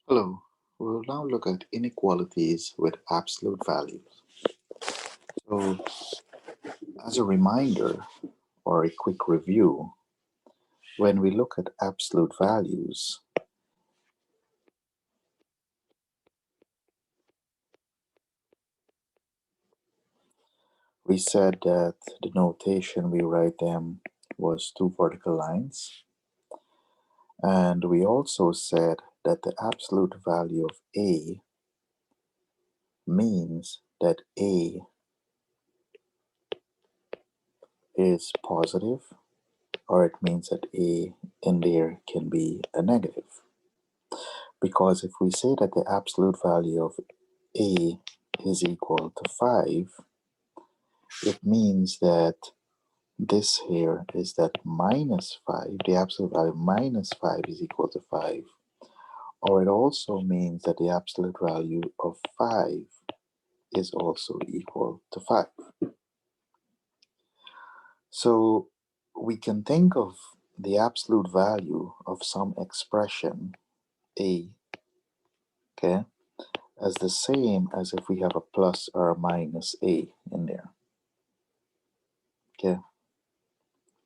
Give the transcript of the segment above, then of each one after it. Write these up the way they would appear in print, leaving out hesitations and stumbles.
Hello, we'll now look at inequalities with absolute values. So, as a reminder or a quick review, when we look at absolute values, we said that the notation we write them was two vertical lines, and we also said that the absolute value of A means that A is positive, or it means that A in there can be a negative. Because if we say that the absolute value of A is equal to 5, it means that this here is that minus 5, the absolute value minus 5 is equal to 5. Or it also means that the absolute value of 5 is also equal to 5. So we can think of the absolute value of some expression A, okay, as the same as if we have a plus or a minus A in there. Okay,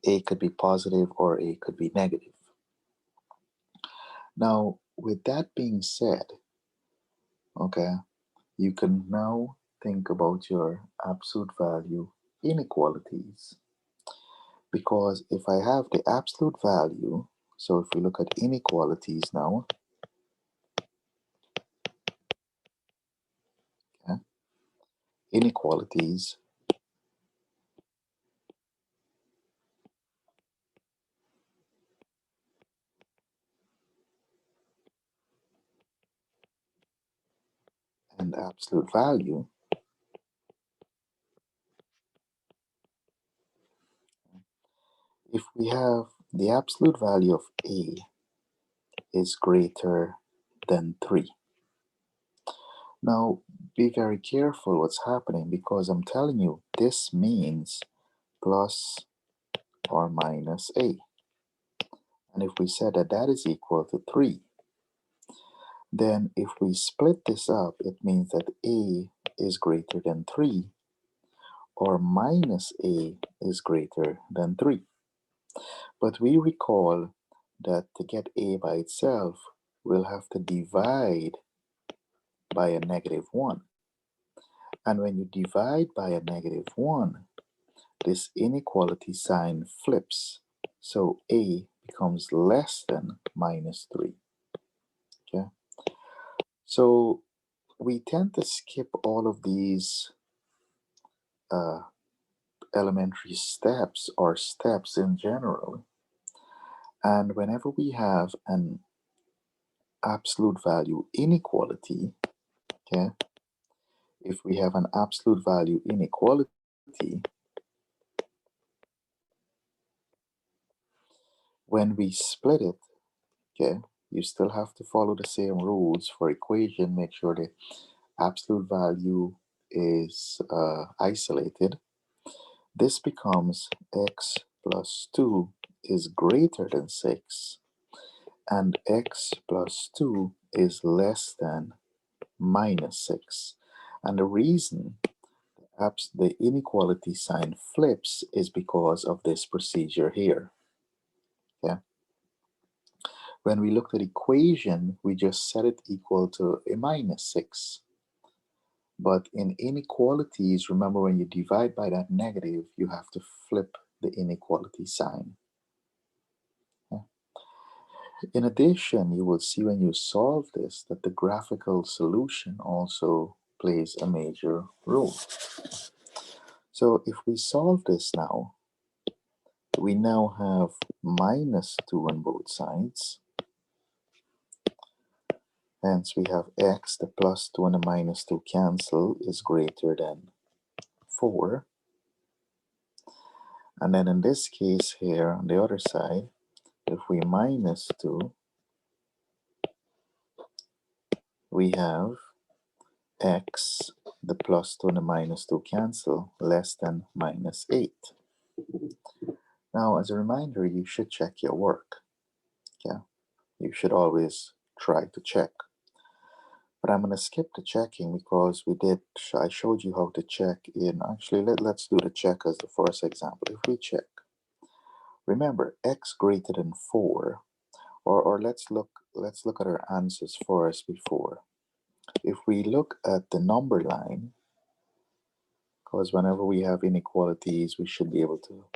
A could be positive or A could be negative. Now, with that being said, okay, you can now think about your absolute value inequalities. Because if I have the absolute value, so if we look at inequalities now, okay, inequalities and absolute value, if we have the absolute value of A is greater than 3. Now, be very careful what's happening because I'm telling you this means plus or minus A. And if we said that that is equal to 3, then if we split this up, it means that A is greater than 3 or minus A is greater than 3. But we recall that to get A by itself, we'll have to divide by a negative 1. And when you divide by a negative 1, this inequality sign flips. So A becomes less than minus 3. Okay? So we tend to skip all of these uh, elementary steps or steps in general. And whenever we have an absolute value inequality, okay, if we have an absolute value inequality, when we split it, okay, you still have to follow the same rules for equation. Make sure the absolute value is isolated. This becomes x plus 2 is greater than 6, and x plus 2 is less than minus 6. And the reason the inequality sign flips is because of this procedure here. Okay? When we looked at equation, we just set it equal to a minus 6. But in inequalities, remember when you divide by that negative, you have to flip the inequality sign. Okay? In addition, you will see when you solve this that the graphical solution also plays a major role. So if we solve this now, we now have minus 2 on both sides. Hence we have x, the plus 2 and the minus 2 cancel, is greater than 4. And then in this case here on the other side, if we minus 2, we have x, the plus 2 and the minus 2 cancel, less than minus 8. Now, as a reminder, you should check your work. Yeah, you should always try to check. But I'm going to skip the checking because I showed you how to check in. Actually, let's do the check as the first example. If we check, remember x greater than 4, or let's look at our answers first before. If we look at the number line, because whenever we have inequalities, we should be able to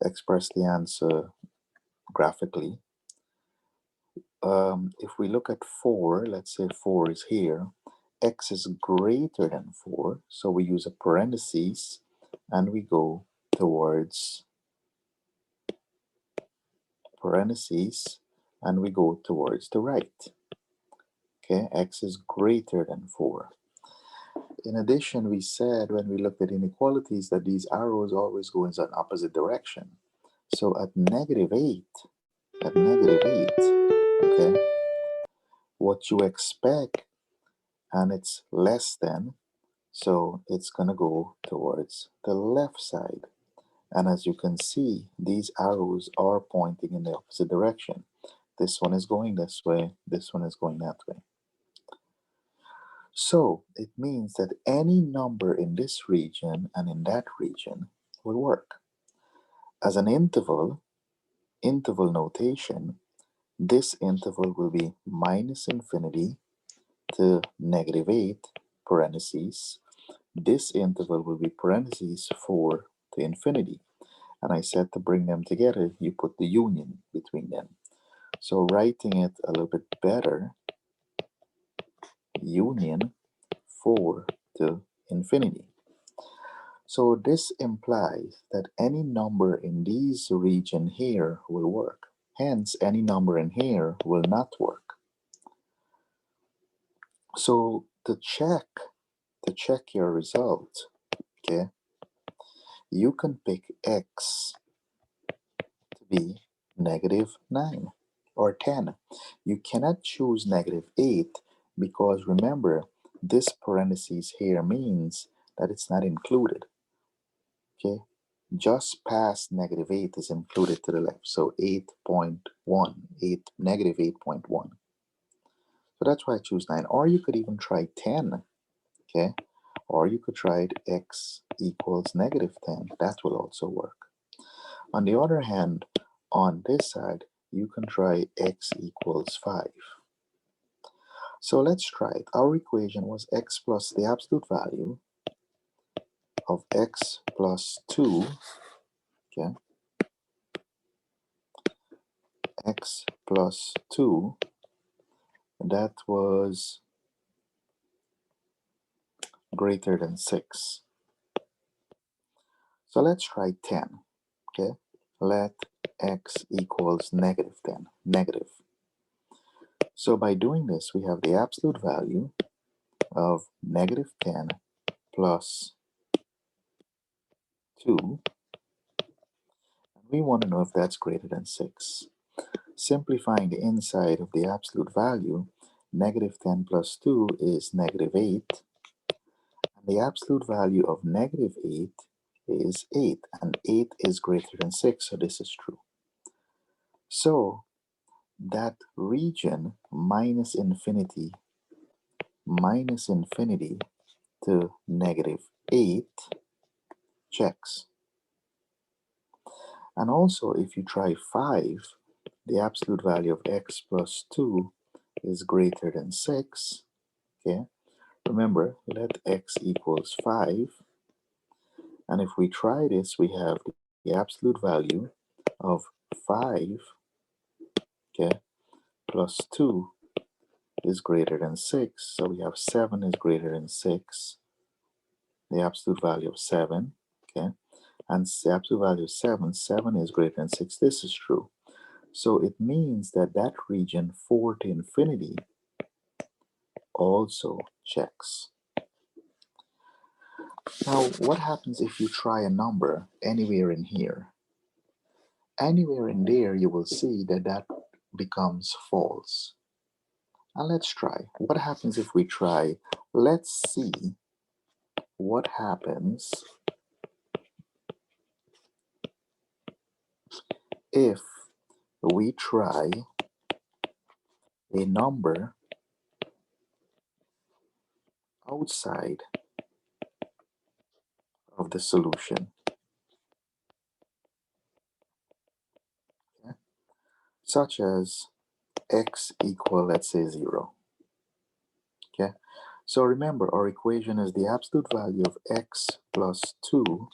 express the answer graphically. If we look at 4, let's say 4 is here, x is greater than 4, so we use a parentheses and we go towards parentheses and we go towards the right. Okay, x is greater than 4. In addition, we said when we looked at inequalities that these arrows always go in an opposite direction. So at -8, okay, what you expect, and it's less than, so it's gonna go towards the left side. And as you can see, these arrows are pointing in the opposite direction. This one is going this way, this one is going that way. So it means that any number in this region and in that region will work. As an interval notation, this interval will be -infinity to -8 parentheses. This interval will be parentheses 4 to infinity. And I said to bring them together, you put the union between them. So writing it a little bit better, union 4 to infinity. So this implies that any number in this region here will work. Hence, any number in here will not work. So to check your result, okay, you can pick x to be -9 or 10. You cannot choose -8 because remember, this parentheses here means that it's not included. Okay, just past -8 is included to the left, so 8.1, -8.1. So that's why I choose 9. Or you could even try 10, okay? Or you could try x equals -10. That will also work. On the other hand, on this side, you can try x equals 5. So let's try it. Our equation was x plus the absolute value of x plus 2, okay? X plus 2, that was greater than 6. So let's try 10, okay? Let x equals -10, negative. So by doing this, we have the absolute value of -10 plus 2. And we want to know if that's greater than 6. Simplifying the inside of the absolute value, -10 plus 2 is -8. And the absolute value of -8 is 8. And 8 is greater than 6, so this is true. So that region -infinity to -8 checks. And also, if you try 5, the absolute value of x plus 2 is greater than 6. Okay, remember, let x equals 5. And if we try this, we have the absolute value of 5, okay, plus 2 is greater than 6. So we have 7 is greater than 6. The absolute value of 7, okay, and the absolute value of 7 is greater than 6. This is true. So it means that that region 4 to infinity also checks. Now, what happens if you try a number anywhere in here? Anywhere in there, you will see that that becomes false. Now let's try. What happens if we try? Let's see what happens if we try a number outside of the solution, okay? Such as x equal, let's say, 0. Okay, so remember our equation is the absolute value of x plus 2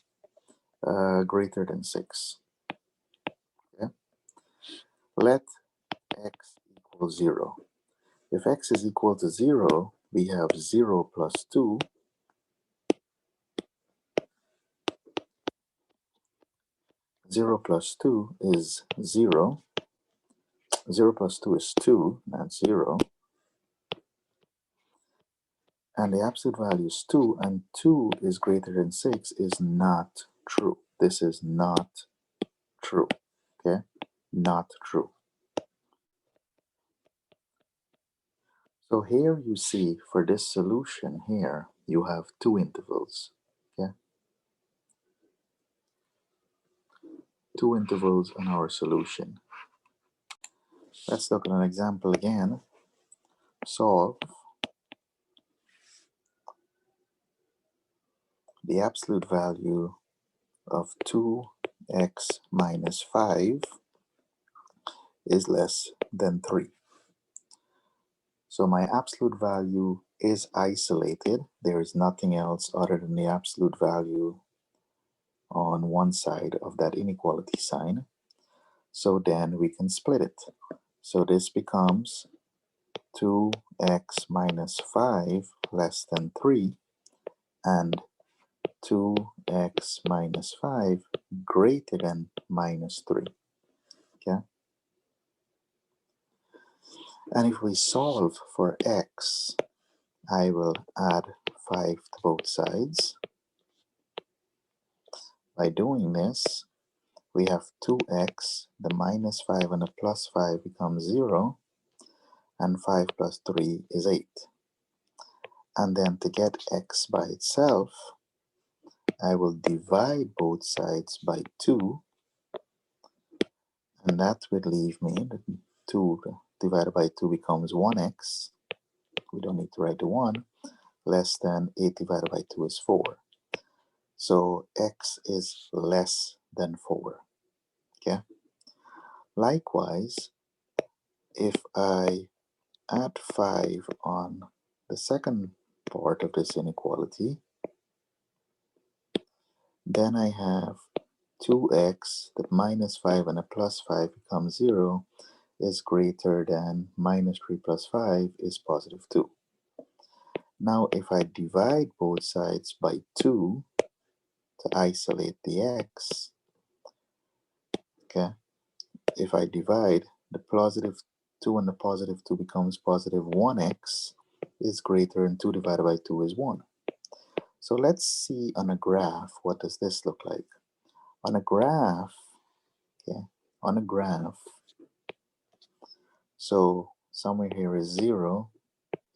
greater than 6. Okay, let x equal 0. If x is equal to 0, we have 0 plus 2. 0 plus 2 is 0. 0 plus 2 is 2, not 0. And the absolute value is 2, and 2 is greater than 6 is not true. This is not true. Okay? Not true. So here you see, for this solution here, you have two intervals. Okay? Two intervals in our solution. Let's look at an example again. Solve the absolute value of 2x minus 5 is less than 3. So my absolute value is isolated. There is nothing else other than the absolute value on one side of that inequality sign. So then we can split it. So this becomes 2x minus 5 less than 3, and 2x minus 5 greater than minus 3. Okay? And if we solve for x, I will add 5 to both sides. By doing this, we have 2x, the minus 5 and the plus 5 becomes 0, and 5 plus 3 is 8. And then to get x by itself, I will divide both sides by 2, and that would leave me, that 2 divided by 2 becomes 1x. We don't need to write the 1. Less than 8 divided by 2 is 4. So x is less than 4. Okay? Likewise, if I add 5 on the second part of this inequality, then I have 2x, the minus 5 and a plus 5 becomes 0, is greater than minus 3 plus 5 is positive 2. Now if I divide both sides by 2 to isolate the x, okay, if I divide the positive 2 and the positive 2 becomes positive 1x is greater than 2 divided by 2 is 1. So let's see on a graph, what does this look like? On a graph, okay, on a graph, so somewhere here is 0,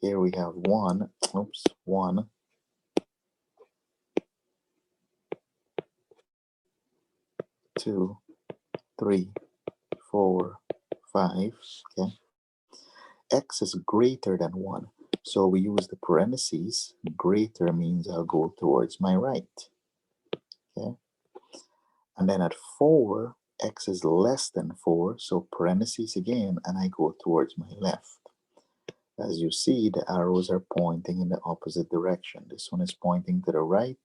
here we have 1, oops, 1, 2, 3, 4, 5, okay? X is greater than 1. So we use the parentheses. Greater means I'll go towards my right. Okay? And then at 4, x is less than 4, so parentheses again, and I go towards my left. As you see, the arrows are pointing in the opposite direction. This one is pointing to the right,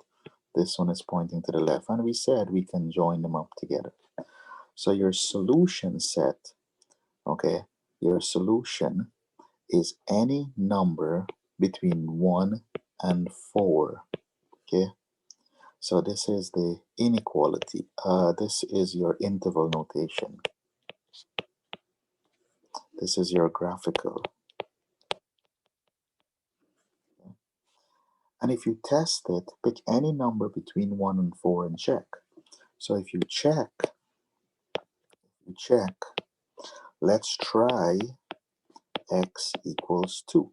this one is pointing to the left, and we said we can join them up together. So your solution set, okay, your solution is any number between 1 and 4, okay? So this is the inequality. This is your interval notation. This is your graphical. And if you test it, pick any number between 1 and 4 and check. So if you check, let's try x equals 2.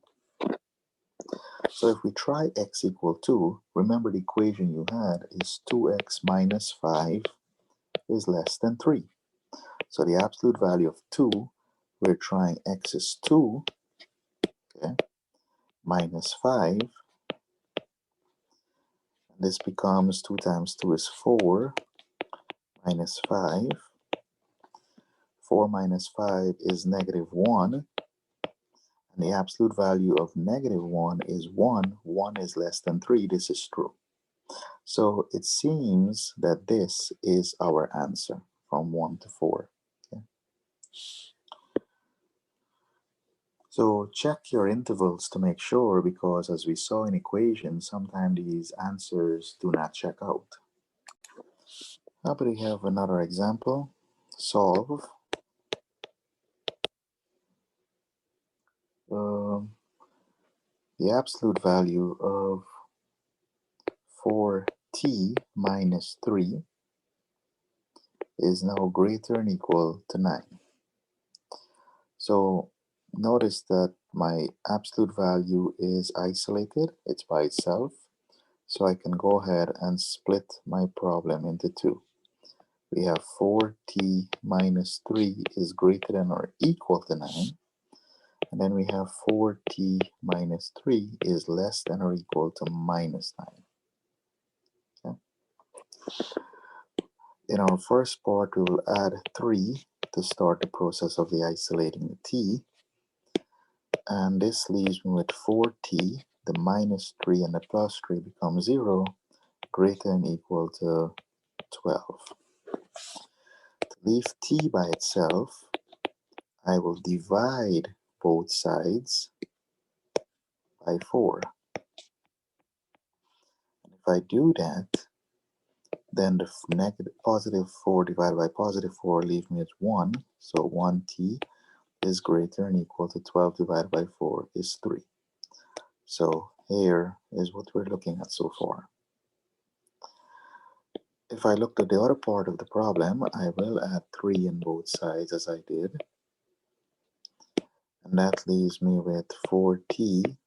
So if we try x equal 2, remember the equation you had is 2x minus 5 is less than 3. So the absolute value of 2, we're trying x is 2, okay, minus 5, This becomes 2 times 2 is 4 minus 5. 4 minus 5 is negative 1. And the absolute value of negative 1 is 1. 1 is less than 3. This is true. So it seems that this is our answer from 1 to 4. Okay. So check your intervals to make sure, because as we saw in equations, sometimes these answers do not check out. How about we have another example? Solve the absolute value of 4t minus 3 is now greater than equal to 9. So notice that my absolute value is isolated, it's by itself. So I can go ahead and split my problem into two. We have 4t minus 3 is greater than or equal to 9. And then we have 4t minus 3 is less than or equal to minus 9. Okay. In our first part, we will add 3 to start the process of the isolating the t. And this leaves me with 4t, the minus 3 and the plus 3 become 0, greater than or equal to 12. To leave t by itself, I will divide both sides by 4. And if I do that, then the negative positive 4 divided by positive 4 leaves me at 1. So 1t is greater than or equal to 12 divided by 4 is 3. So here is what we're looking at so far. If I look at the other part of the problem, I will add 3 in both sides as I did. And that leaves me with 4t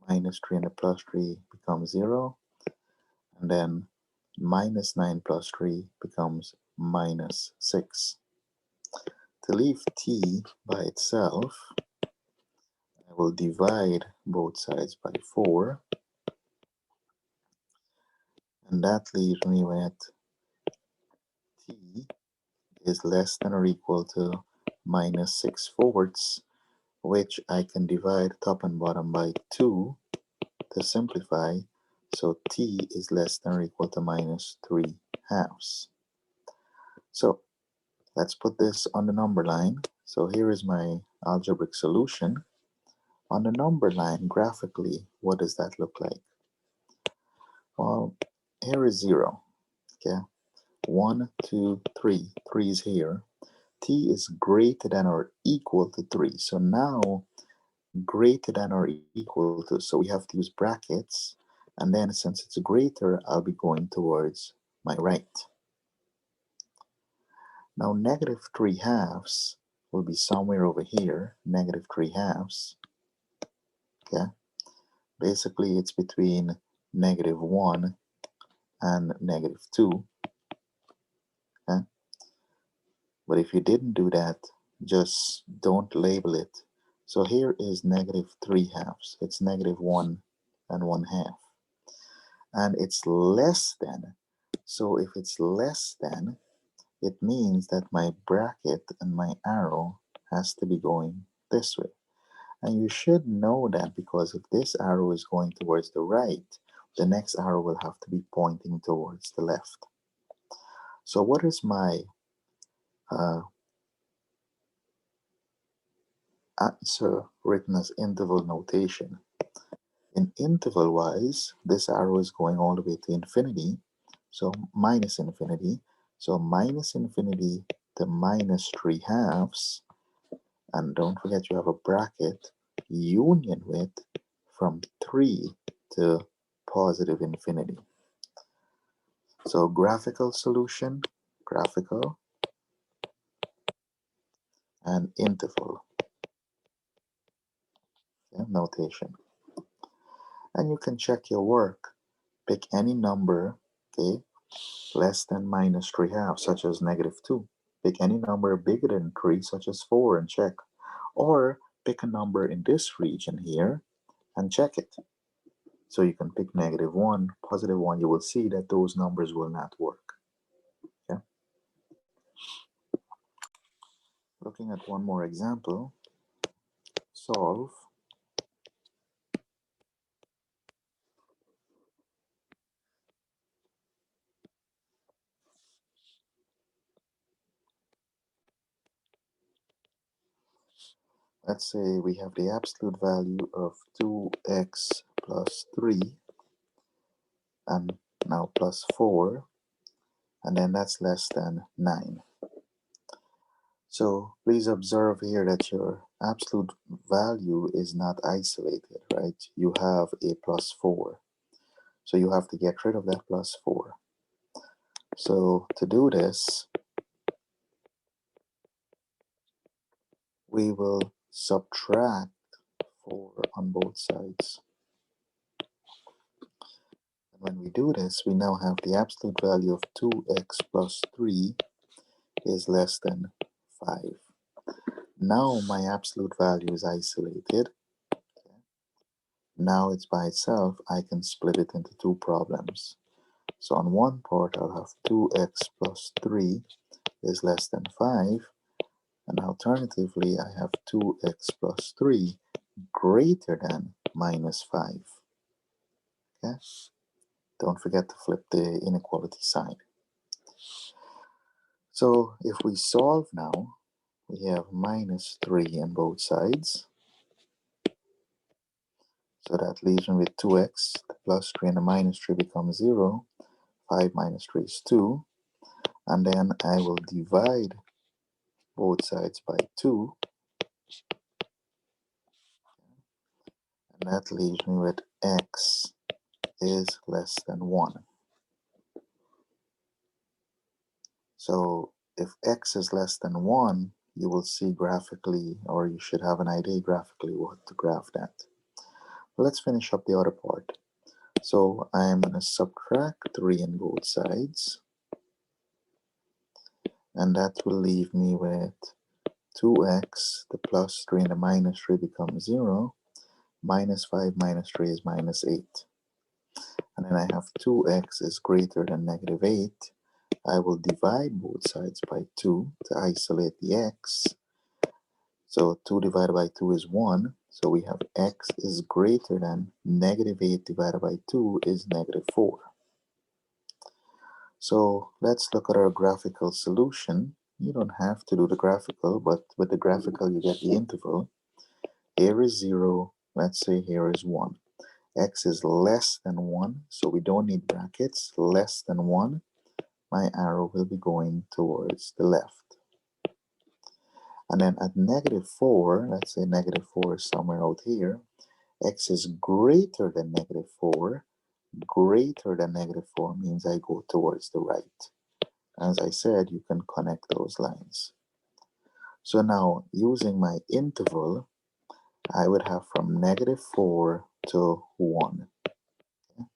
minus 3 and the plus 3 becomes 0. And then minus 9 plus 3 becomes minus 6. To leave t by itself, I will divide both sides by 4. And that leaves me with t is less than or equal to minus 6/4, which I can divide top and bottom by 2 to simplify. So t is less than or equal to minus 3/2. So let's put this on the number line. So here is my algebraic solution. On the number line, graphically, what does that look like? Well, here is 0. Okay, 1, 2, 3. 3 is here. T is greater than or equal to 3. So now, greater than or equal to, so we have to use brackets. And then since it's greater, I'll be going towards my right. Now, negative 3/2 will be somewhere over here, negative 3/2. Okay, basically it's between negative 1 and negative 2. Okay? But if you didn't do that, just don't label it. So here is negative 3/2. It's negative 1 and 1/2. And it's less than. So if it's less than, it means that my bracket and my arrow has to be going this way. And you should know that, because if this arrow is going towards the right, the next arrow will have to be pointing towards the left. So what is my answer written as interval notation? In interval wise, this arrow is going all the way to infinity, so minus infinity. So minus infinity to minus 3/2, and don't forget you have a bracket, union with from 3 to positive infinity. So graphical solution, graphical, and interval, okay, notation. And you can check your work. Pick any number, okay, less than minus 3/2, such as negative 2. Pick any number bigger than 3, such as 4, and check. Or pick a number in this region here and check it. So you can pick -1, +1. You will see that those numbers will not work. Okay. Looking at one more example, solve let's say we have the absolute value of 2x plus 3 and now plus 4, and then that's less than 9. So please observe here that your absolute value is not isolated, right? You have a plus 4. So you have to get rid of that plus 4. So to do this, we will subtract 4 on both sides. And when we do this, we now have the absolute value of 2x plus 3 is less than 5. Now my absolute value is isolated. Now it's by itself. I can split it into two problems. So on one part, I'll have 2x plus 3 is less than 5. And alternatively, I have 2x plus 3 greater than minus 5. Okay? Don't forget to flip the inequality sign. So if we solve now, we have minus 3 on both sides. So that leaves me with 2x. The plus 3 and the minus 3 becomes 0. 5 minus 3 is 2. And then I will divide both sides by 2. And that leaves me with x is less than 1. So if x is less than 1, you will see graphically, or you should have an idea graphically what to graph that. Let's finish up the other part. So I'm going to subtract 3 on both sides. And that will leave me with 2x, the plus 3 and the minus 3 becomes 0. Minus 5 minus 3 is minus 8. And then I have 2x is greater than negative 8. I will divide both sides by 2 to isolate the x. So 2 divided by 2 is 1. So we have x is greater than negative 8 divided by 2 is negative 4. So let's look at our graphical solution. You don't have to do the graphical, but with the graphical you get the interval. Here is 0. Let's say here is 1. X is less than 1, so we don't need brackets. Less than 1. My arrow will be going towards the left. And then at negative 4, let's say negative 4 is somewhere out here, x is greater than negative 4. Greater than negative 4 means I go towards the right. As I said, you can connect those lines. So now, using my interval, I would have from negative 4 to 1. Okay?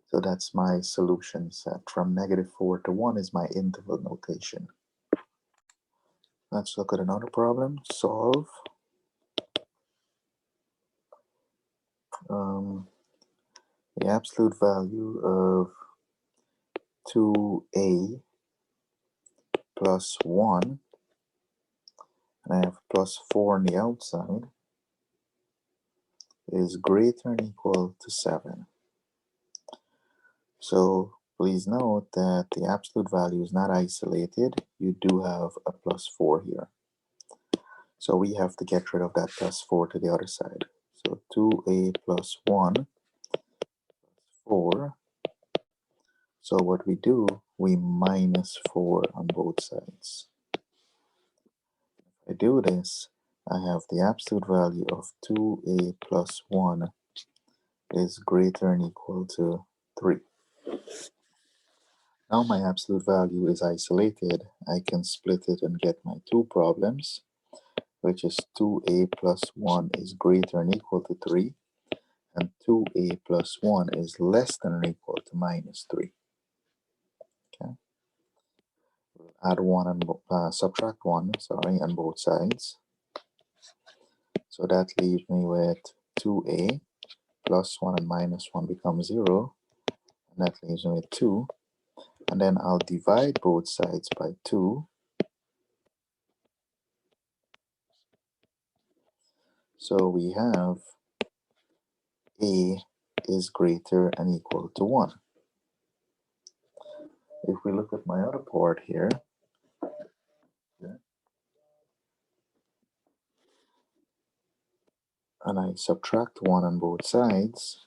So that's my solution set. From negative 4 to 1 is my interval notation. Let's look at another problem. Solve the absolute value of 2a plus 1, and I have plus 4 on the outside, is greater than or equal to 7. So please note that the absolute value is not isolated. You do have a plus 4 here. So we have to get rid of that plus 4 to the other side. So 2a plus 1, 4. So what we do, we minus 4 on both sides. If I do this, I have the absolute value of 2a plus 1 is greater than or equal to 3. Now my absolute value is isolated. I can split it and get my two problems, which is 2a plus 1 is greater than or equal to 3, and 2a plus 1 is less than or equal to minus 3. Okay. Add 1 and subtract 1, sorry, on both sides. So that leaves me with 2a plus 1 and minus 1 becomes 0, and that leaves me with 2. And then I'll divide both sides by 2. So we have a is greater and equal to 1. If we look at my other part here, and I subtract 1 on both sides,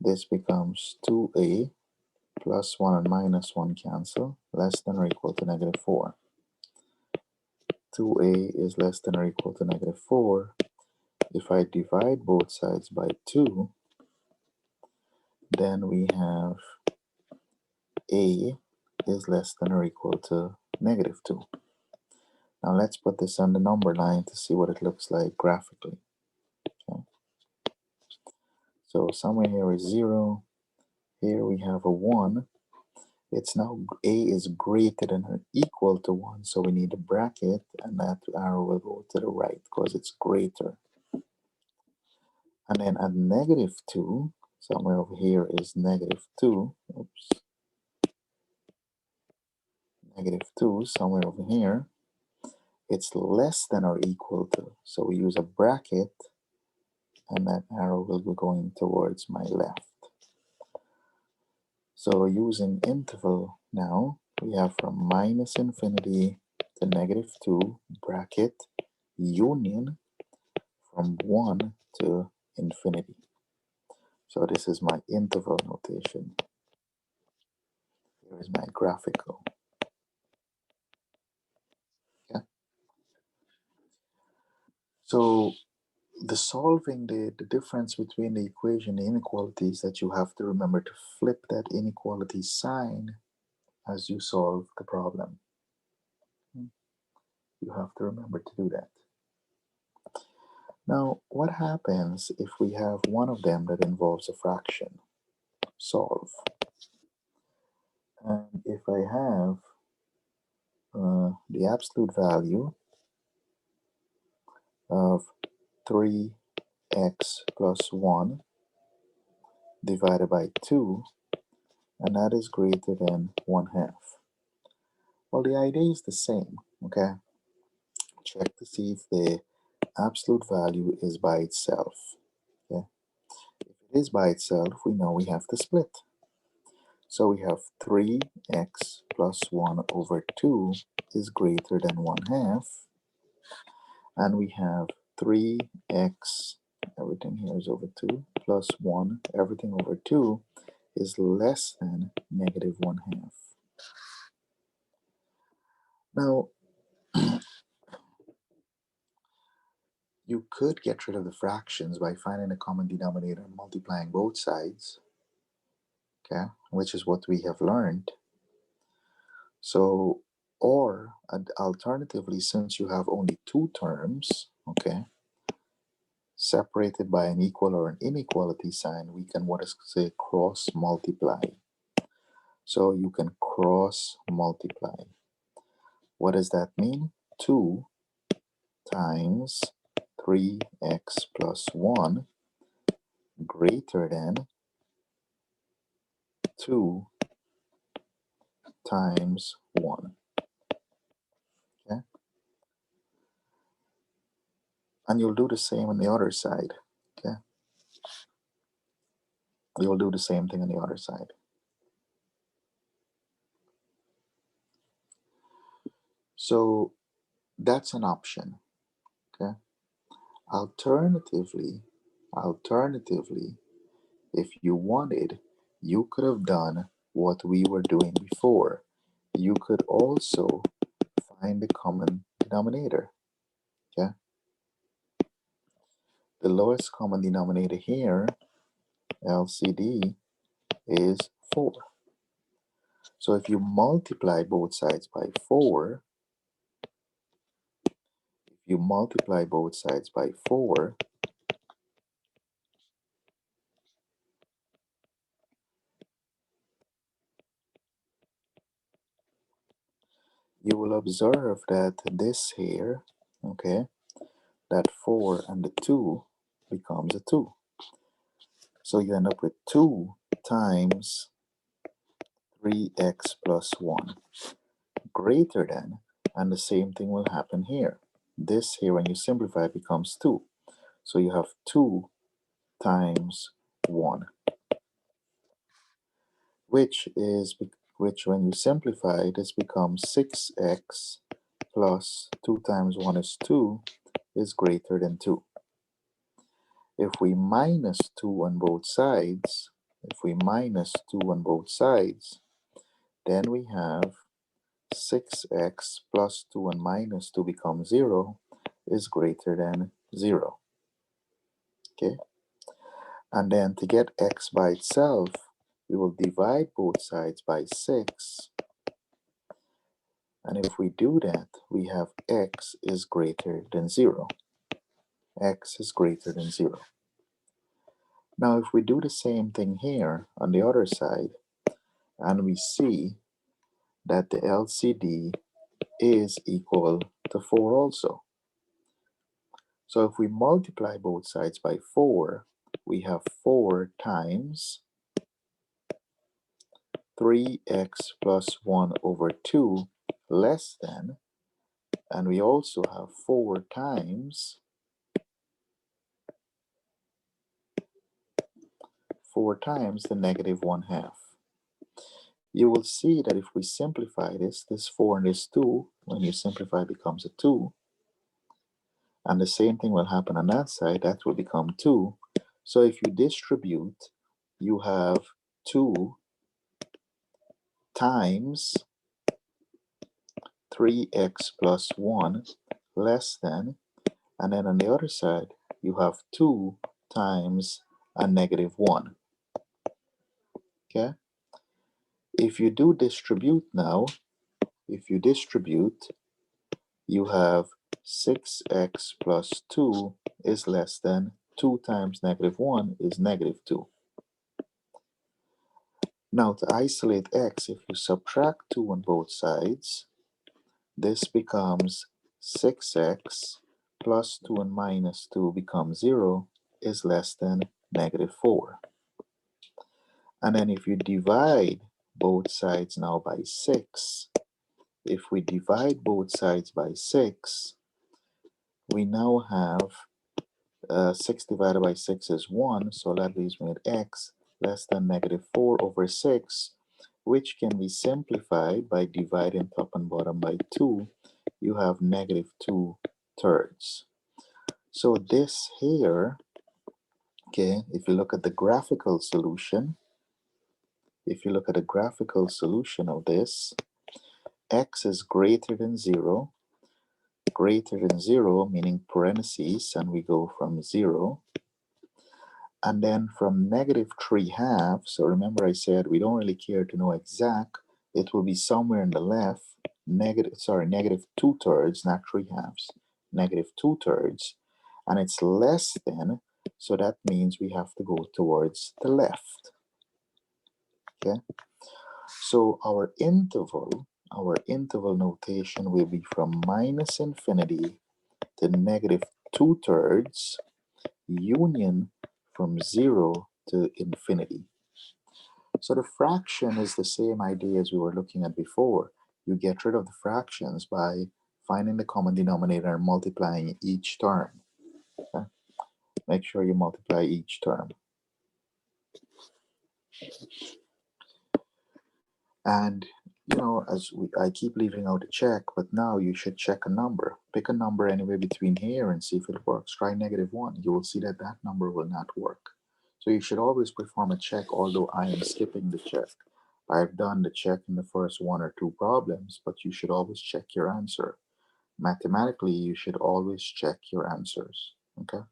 this becomes 2a plus 1 and minus 1 cancel, less than or equal to negative 4. 2a is less than or equal to negative 4. If I divide both sides by 2, then we have a is less than or equal to negative 2. Now let's put this on the number line to see what it looks like graphically. Okay. So somewhere here is 0. Here we have a 1. It's now a is greater than or equal to 1, so we need a bracket, and that arrow will go to the right because it's greater. And then at negative 2, somewhere over here is negative 2. Oops. Negative 2, somewhere over here. It's less than or equal to. So we use a bracket, and that arrow will be going towards my left. So using interval now, we have from minus infinity to negative 2, bracket, union from 1 to infinity. So this is my interval notation. Here is my graphical. Okay. So the difference between the equation and inequalities that you have to remember to flip that inequality sign as you solve the problem. You have to remember to do that. Now, what happens if we have one of them that involves a fraction? Solve. And if I have the absolute value of 3x plus 1 divided by 2, and that is greater than 1/2. Well, the idea is the same, okay? Check to see if the absolute value is by itself, okay? If it is by itself, we know we have to split. So we have 3x plus 1 over 2 is greater than 1/2. And we have 3x, everything here is over 2, plus 1, everything over 2 is less than negative 1/2. Now, you could get rid of the fractions by finding a common denominator and multiplying both sides, okay, which is what we have learned. So, or alternatively, since you have only two terms, okay, separated by an equal or an inequality sign, we can what is say cross multiply. So you can cross multiply. What does that mean? 2 times 3x plus 1 greater than 2 times 1. Okay? And you'll do the same on the other side. Okay? You'll do the same thing on the other side. So that's an option. Okay? Alternatively, if you wanted, you could have done what we were doing before. You could also find the common denominator. Okay? The lowest common denominator here, LCD, is 4. So if you multiply both sides by 4, you will observe that this here, okay, that 4 and the 2 becomes a 2. So you end up with 2 times 3x plus 1 greater than, and the same thing will happen here. This here, when you simplify, becomes 2. So you have 2 times 1, which when you simplify, this becomes 6x plus 2 times 1 is 2 is greater than 2. If we minus 2 on both sides, then we have 6x plus 2 and minus 2 becomes 0 is greater than 0. Okay? And then to get x by itself, we will divide both sides by 6. And if we do that, we have x is greater than 0. X is greater than 0. Now, if we do the same thing here on the other side, and we see that the LCD is equal to 4 also. So if we multiply both sides by 4, we have 4 times 3x plus 1 over 2 less than, and we also have 4 times the negative 1/2. You will see that if we simplify this 4 and this 2, when you simplify, becomes a 2. And the same thing will happen on that side, that will become 2. So if you distribute, you have 2 times 3x plus 1 less than, and then on the other side, you have 2 times a negative 1. Okay? If you do distribute now, you have 6x plus 2 is less than 2 times negative 1 is negative 2. Now to isolate x, if you subtract 2 on both sides, this becomes 6x plus 2 and minus 2 becomes 0 is less than negative 4. And then if you divide both sides now by 6, if we divide both sides by 6, we now have 6 divided by 6 is 1, so that leaves me with x less than negative 4 over 6, which can be simplified by dividing top and bottom by 2. You have negative 2/3. So this here, okay, if you look at the graphical solution, of this, x is greater than 0, meaning parentheses, and we go from 0. And then from negative 3/2, so remember I said we don't really care to know exact, it will be somewhere in the left, negative 2/3, not 3/2, negative 2/3, and it's less than, so that means we have to go towards the left. Okay, so our interval notation will be from minus infinity to negative 2/3, union from 0 to infinity. So the fraction is the same idea as we were looking at before. You get rid of the fractions by finding the common denominator and multiplying each term. Okay? Make sure you multiply each term. And you know, I keep leaving out a check, but now you should check a number. Pick a number anywhere between here and see if it works. Try negative 1. You will see that that number will not work. So you should always perform a check, although I am skipping the check. I've done the check in the first 1 or 2 problems, but you should always check your answer. Mathematically, you should always check your answers. Okay?